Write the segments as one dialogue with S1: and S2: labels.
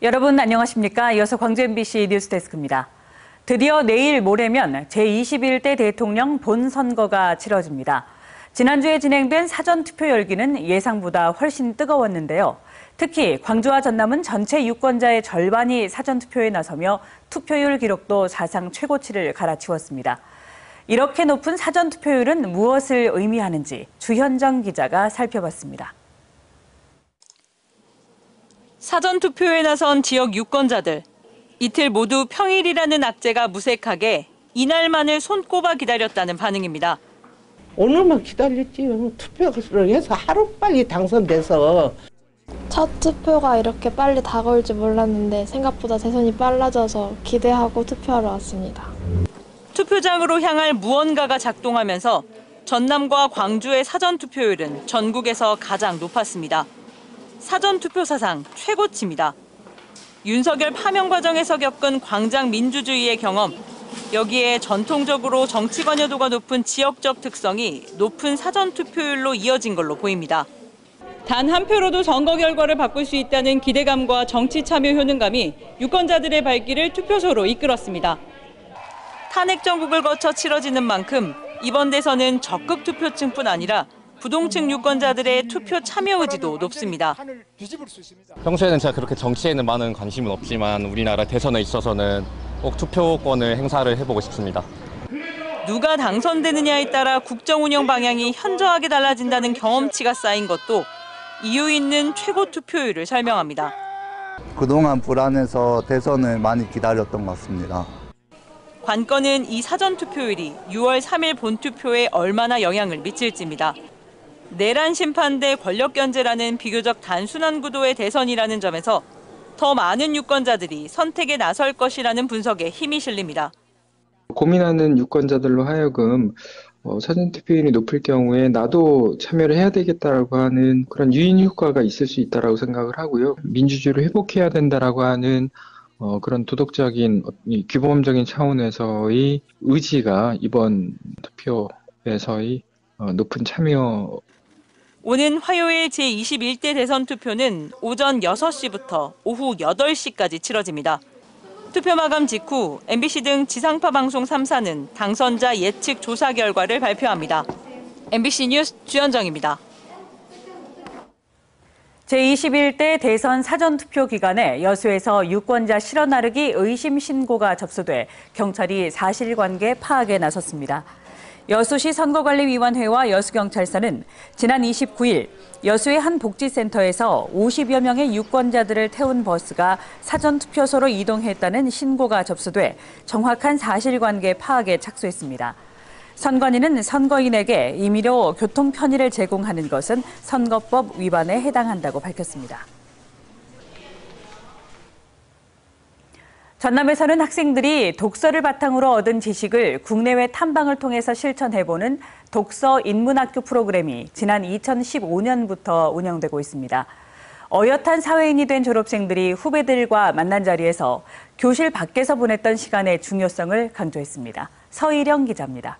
S1: 여러분 안녕하십니까? 이어서 광주 MBC 뉴스데스크입니다. 드디어 내일 모레면 제21대 대통령 본선거가 치러집니다. 지난주에 진행된 사전투표 열기는 예상보다 훨씬 뜨거웠는데요. 특히 광주와 전남은 전체 유권자의 절반이 사전투표에 나서며 투표율 기록도 사상 최고치를 갈아치웠습니다. 이렇게 높은 사전투표율은 무엇을 의미하는지 주현정 기자가 살펴봤습니다. 사전투표에 나선 지역 유권자들. 이틀 모두 평일이라는 악재가 무색하게 이날만을 손꼽아 기다렸다는 반응입니다.
S2: 오늘만 기다렸지. 투표를 해서 하루빨리 당선돼서.
S3: 첫 투표가 이렇게 빨리 다가올 줄 몰랐는데 생각보다 대선이 빨라져서 기대하고 투표하러 왔습니다.
S1: 투표장으로 향할 무언가가 작동하면서 전남과 광주의 사전투표율은 전국에서 가장 높았습니다. 사전투표 사상 최고치입니다. 윤석열 파면 과정에서 겪은 광장 민주주의의 경험, 여기에 전통적으로 정치 관여도가 높은 지역적 특성이 높은 사전투표율로 이어진 걸로 보입니다. 단 한 표로도 선거 결과를 바꿀 수 있다는 기대감과 정치 참여 효능감이 유권자들의 발길을 투표소로 이끌었습니다. 탄핵 정국을 거쳐 치러지는 만큼 이번 대선은 적극 투표층뿐 아니라 부동층 유권자들의 투표 참여 의지도 높습니다.
S4: 평소에는 제가 그렇게 정치에는 많은 관심은 없지만 우리나라 대선에 있어서는 꼭 투표권을 행사를 해보고 싶습니다.
S1: 누가 당선되느냐에 따라 국정 운영 방향이 현저하게 달라진다는 경험치가 쌓인 것도 이유 있는 최고 투표율을 설명합니다.
S5: 그동안 불안해서 대선을 많이 기다렸던 것 같습니다.
S1: 관건은 이 사전투표율이 6월 3일 본투표에 얼마나 영향을 미칠지입니다. 내란 심판 대 권력 견제라는 비교적 단순한 구도의 대선이라는 점에서 더 많은 유권자들이 선택에 나설 것이라는 분석에 힘이 실립니다.
S6: 고민하는 유권자들로 하여금 사전투표율이 높을 경우에 나도 참여를 해야 되겠다라고 하는 그런 유인 효과가 있을 수 있다고 생각을 하고요. 민주주의를 회복해야 된다라고 하는 그런 도덕적인 규범적인 차원에서의 의지가 이번 투표에서의 높은 참여.
S1: 오는 화요일 제21대 대선 투표는 오전 6시부터 오후 8시까지 치러집니다. 투표 마감 직후 MBC 등 지상파 방송 3사는 당선자 예측 조사 결과를 발표합니다. MBC 뉴스 주현정입니다. 제21대 대선 사전투표 기간에 여수에서 유권자 실어 나르기 의심 신고가 접수돼 경찰이 사실관계 파악에 나섰습니다. 여수시 선거관리위원회와 여수경찰서는 지난 29일 여수의 한 복지센터에서 50여 명의 유권자들을 태운 버스가 사전투표소로 이동했다는 신고가 접수돼 정확한 사실관계 파악에 착수했습니다. 선관위는 선거인에게 임의로 교통 편의를 제공하는 것은 선거법 위반에 해당한다고 밝혔습니다. 전남에서는 학생들이 독서를 바탕으로 얻은 지식을 국내외 탐방을 통해서 실천해보는 독서 인문학교 프로그램이 지난 2015년부터 운영되고 있습니다. 어엿한 사회인이 된 졸업생들이 후배들과 만난 자리에서 교실 밖에서 보냈던 시간의 중요성을 강조했습니다. 서희령 기자입니다.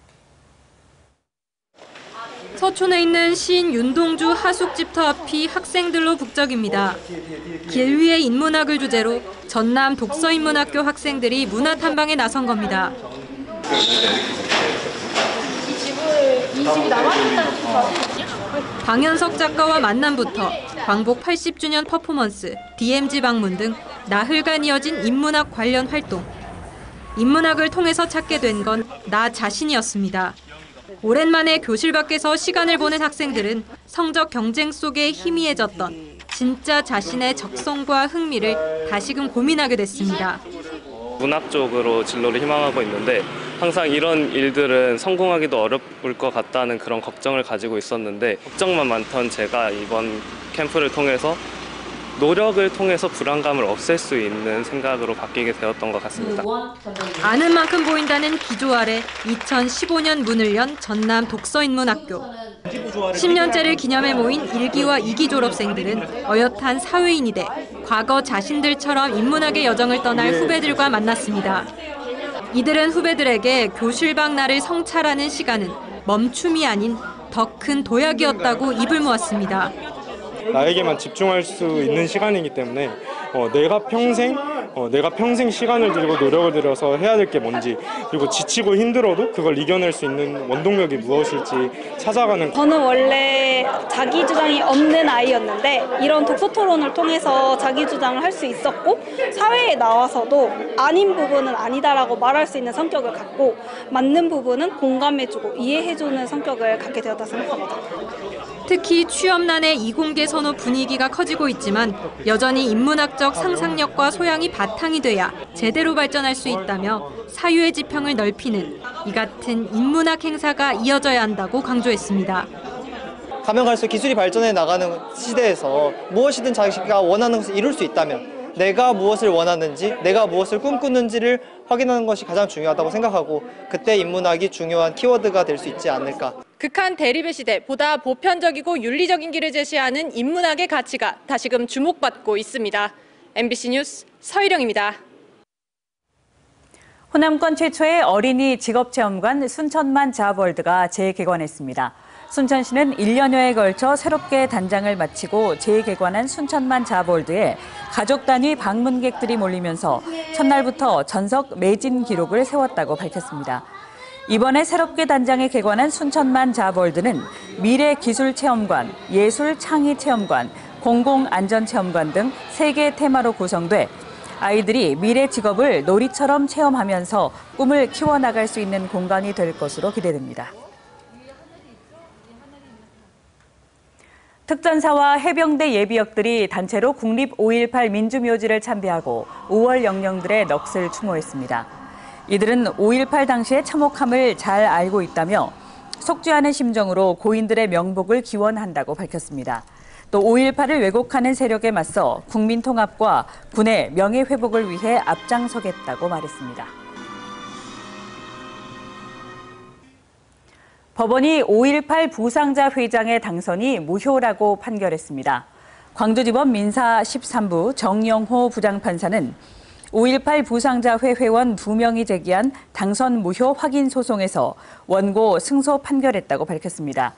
S7: 서촌에 있는 시인 윤동주 하숙집터 앞이 학생들로 북적입니다. 길 위의 인문학을 주제로 전남 독서인문학교 학생들이 문화 탐방에 나선 겁니다. 방현석 작가와 만남부터 광복 80주년 퍼포먼스, DMZ 방문 등 나흘간 이어진 인문학 관련 활동. 인문학을 통해서 찾게 된 건 나 자신이었습니다. 오랜만에 교실 밖에서 시간을 보낸 학생들은 성적 경쟁 속에 희미해졌던 진짜 자신의 적성과 흥미를 다시금 고민하게 됐습니다.
S8: 문학 쪽으로 진로를 희망하고 있는데 항상 이런 일들은 성공하기도 어려울 것 같다는 그런 걱정을 가지고 있었는데 걱정만 많던 제가 이번 캠프를 통해서 노력을 통해서 불안감을 없앨 수 있는 생각으로 바뀌게 되었던 것 같습니다.
S7: 아는 만큼 보인다는 기조 아래 2015년 문을 연 전남 독서인문학교. 10년째를 기념해 모인 1기와 2기 졸업생들은 어엿한 사회인이 돼 과거 자신들처럼 인문학의 여정을 떠날 후배들과 만났습니다. 이들은 후배들에게 교실 밖 나를 성찰하는 시간은 멈춤이 아닌 더 큰 도약이었다고 입을 모았습니다.
S9: 나에게만 집중할 수 있는 시간이기 때문에 내가 평생 시간을 들이고 노력을 들여서 해야 될 게 뭔지, 그리고 지치고 힘들어도 그걸 이겨낼 수 있는 원동력이 무엇일지 찾아가는.
S10: 저는 원래 자기 주장이 없는 아이였는데 이런 독서 토론을 통해서 자기 주장을 할 수 있었고, 사회에 나와서도 아닌 부분은 아니다라고 말할 수 있는 성격을 갖고 맞는 부분은 공감해주고 이해해주는 성격을 갖게 되었다 생각합니다.
S7: 특히 취업난의 이공계 선호 분위기가 커지고 있지만 여전히 인문학적 상상력과 소양이 바탕이 돼야 제대로 발전할 수 있다며 사유의 지평을 넓히는 이 같은 인문학 행사가 이어져야 한다고 강조했습니다.
S11: 가면 갈수록 기술이 발전해 나가는 시대에서 무엇이든 자기가 원하는 것을 이룰 수 있다면 내가 무엇을 원하는지, 내가 무엇을 꿈꾸는지를 확인하는 것이 가장 중요하다고 생각하고, 그때 인문학이 중요한 키워드가 될 수 있지 않을까.
S12: 극한 대립의 시대, 보다 보편적이고 윤리적인 길을 제시하는 인문학의 가치가 다시금 주목받고 있습니다. MBC 뉴스 서희령입니다.
S1: 호남권 최초의 어린이 직업체험관 순천만 자아월드가 재개관했습니다. 순천시는 1년여에 걸쳐 새롭게 단장을 마치고 재개관한 순천만 자아월드에 가족 단위 방문객들이 몰리면서 첫날부터 전석 매진 기록을 세웠다고 밝혔습니다. 이번에 새롭게 단장에 개관한 순천만 자아월드는 미래기술체험관, 예술창의체험관, 공공안전체험관 등 3개 테마로 구성돼 아이들이 미래 직업을 놀이처럼 체험하면서 꿈을 키워나갈 수 있는 공간이 될 것으로 기대됩니다. 특전사와 해병대 예비역들이 단체로 국립 5.18 민주묘지를 참배하고 5월 영령들의 넋을 추모했습니다. 이들은 5.18 당시의 참혹함을 잘 알고 있다며 속죄하는 심정으로 고인들의 명복을 기원한다고 밝혔습니다. 또 5.18을 왜곡하는 세력에 맞서 국민 통합과 군의 명예회복을 위해 앞장서겠다고 말했습니다. 법원이 5.18 부상자 회장의 당선이 무효라고 판결했습니다. 광주지법 민사 13부 정영호 부장판사는 5.18 부상자회 회원 2명이 제기한 당선 무효 확인 소송에서 원고 승소 판결했다고 밝혔습니다.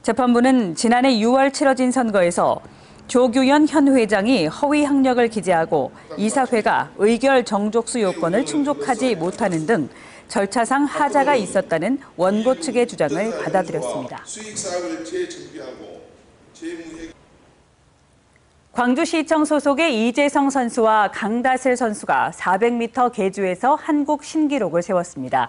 S1: 재판부는 지난해 6월 치러진 선거에서 조규현 현 회장이 허위 학력을 기재하고 이사회가 의결 정족수 요건을 충족하지 못하는 등 절차상 하자가 있었다는 원고 측의 주장을 받아들였습니다. 광주시청 소속의 이재성 선수와 강다슬 선수가 400m 계주에서 한국 신기록을 세웠습니다.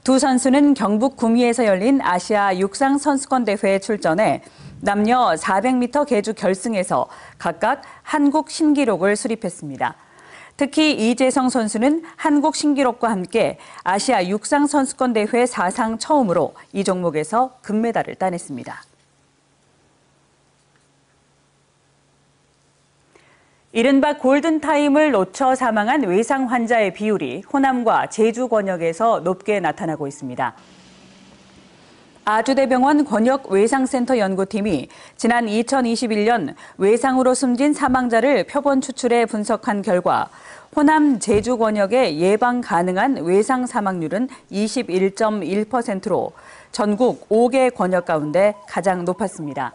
S1: 두 선수는 경북 구미에서 열린 아시아 육상 선수권 대회에 출전해 남녀 400m 계주 결승에서 각각 한국 신기록을 수립했습니다. 특히 이재성 선수는 한국 신기록과 함께 아시아 육상 선수권 대회 사상 처음으로 이 종목에서 금메달을 따냈습니다. 이른바 골든타임을 놓쳐 사망한 외상 환자의 비율이 호남과 제주 권역에서 높게 나타나고 있습니다. 아주대병원 권역외상센터 연구팀이 지난 2021년 외상으로 숨진 사망자를 표본 추출해 분석한 결과 호남, 제주 권역의 예방 가능한 외상 사망률은 21.1%로 전국 5개 권역 가운데 가장 높았습니다.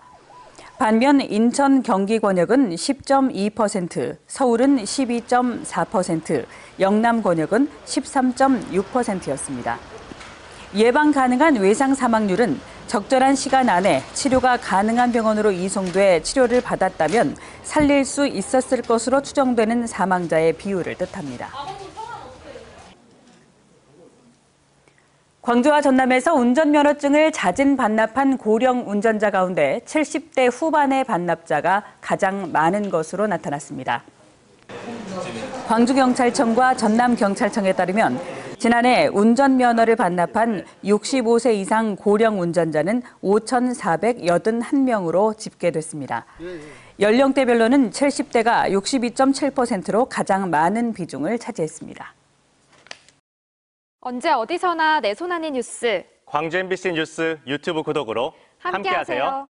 S1: 반면 인천, 경기 권역은 10.2%, 서울은 12.4%, 영남 권역은 13.6%였습니다. 예방 가능한 외상 사망률은 적절한 시간 안에 치료가 가능한 병원으로 이송돼 치료를 받았다면 살릴 수 있었을 것으로 추정되는 사망자의 비율을 뜻합니다. 광주와 전남에서 운전면허증을 잦은 반납한 고령 운전자 가운데 70대 후반의 반납자가 가장 많은 것으로 나타났습니다. 광주경찰청과 전남경찰청에 따르면 지난해 운전면허를 반납한 65세 이상 고령 운전자는 5,481명으로 집계됐습니다. 연령대별로는 70대가 62.7%로 가장 많은 비중을 차지했습니다.
S13: 언제 어디서나 내 손 안의 뉴스.
S14: 광주 MBC 뉴스 유튜브 구독으로 함께하세요.